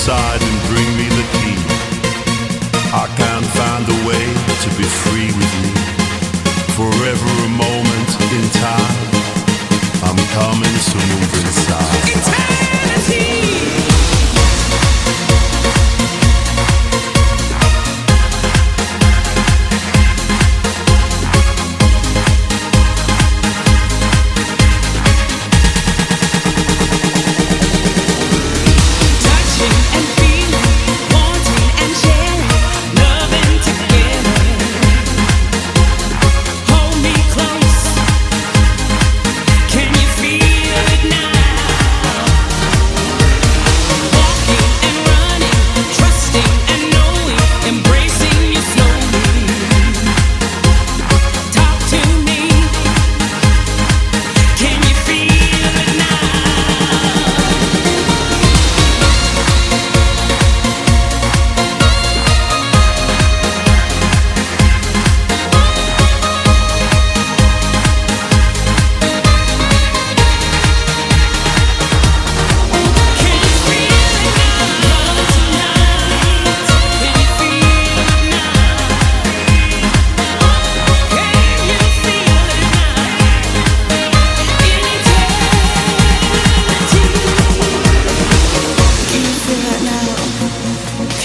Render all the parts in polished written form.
inside and bring me the key. I can't find a way to be free with you. Forever a moment in time, I'm coming to move inside. Eternity!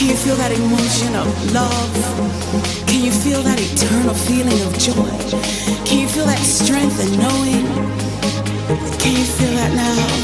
Can you feel that emotion of love? Can you feel that eternal feeling of joy? Can you feel that strength and knowing? Can you feel that now?